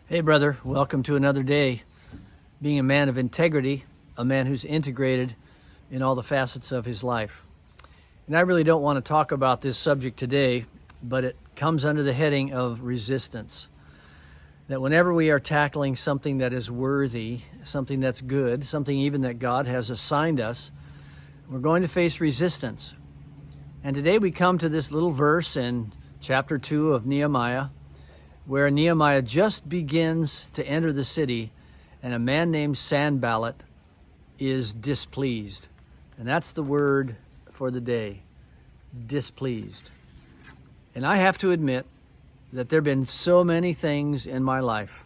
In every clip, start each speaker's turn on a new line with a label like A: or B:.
A: Hey, brother, welcome to another day. Being a man of integrity, a man who's integrated in all the facets of his life. And I really don't want to talk about this subject today, but it comes under the heading of resistance. That whenever we are tackling something that is worthy, something that's good, something even that God has assigned us, we're going to face resistance. And today we come to this little verse in chapter 2 of Nehemiah, where Nehemiah just begins to enter the city, and a man named Sanballat is displeased. And that's the word for the day, displeased. And I have to admit that there have been so many things in my life,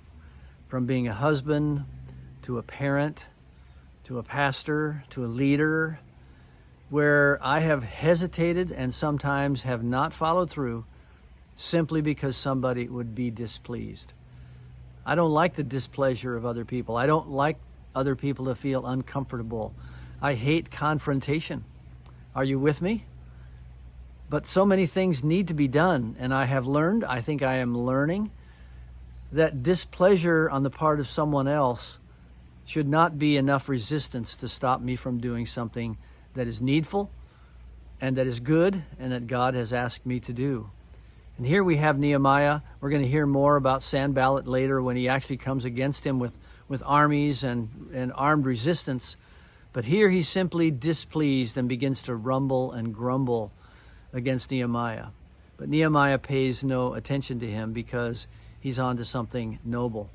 A: from being a husband to a parent to a pastor to a leader, where I have hesitated and sometimes have not followed through simply because somebody would be displeased. I don't like the displeasure of other people. I don't like other people to feel uncomfortable. I hate confrontation. Are you with me? But so many things need to be done, and I have learned, I think I am learning, that displeasure on the part of someone else should not be enough resistance to stop me from doing something that is needful and that is good and that God has asked me to do. And here we have Nehemiah. We're going to hear more about Sanballat later when he actually comes against him with armies and armed resistance. But here he's simply displeased and begins to rumble and grumble against Nehemiah. But Nehemiah pays no attention to him because he's on to something noble.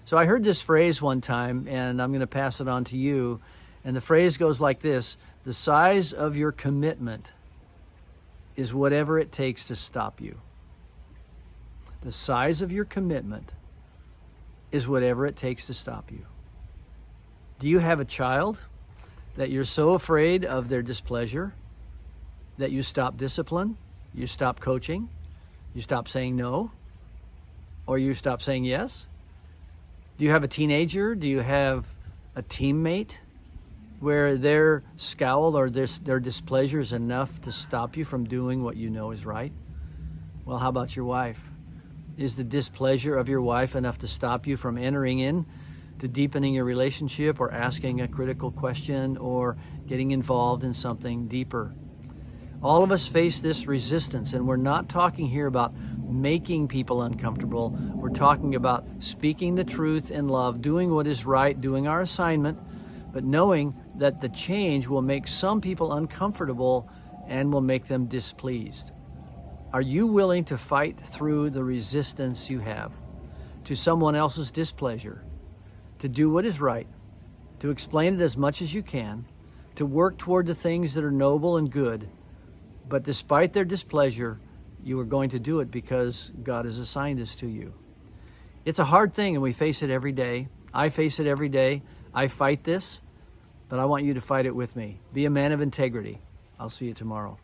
A: So I heard this phrase one time, and I'm going to pass it on to you. And the phrase goes like this: the size of your commitment is whatever it takes to stop you. The size of your commitment is whatever it takes to stop you. Do you have a child that you're so afraid of their displeasure that you stop discipline, you stop coaching, you stop saying no, or you stop saying yes? Do you have a teenager? Do you have a teammate where their scowl or their displeasure is enough to stop you from doing what you know is right? Well, how about your wife? Is the displeasure of your wife enough to stop you from entering in to deepening your relationship or asking a critical question or getting involved in something deeper? All of us face this resistance, and we're not talking here about making people uncomfortable. We're talking about speaking the truth in love, doing what is right, doing our assignment, but knowing that the change will make some people uncomfortable and will make them displeased. Are you willing to fight through the resistance you have to someone else's displeasure, to do what is right, to explain it as much as you can, to work toward the things that are noble and good, but despite their displeasure, you are going to do it because God has assigned this to you? It's a hard thing, and we face it every day. I face it every day. I fight this, but I want you to fight it with me. Be a man of integrity. I'll see you tomorrow.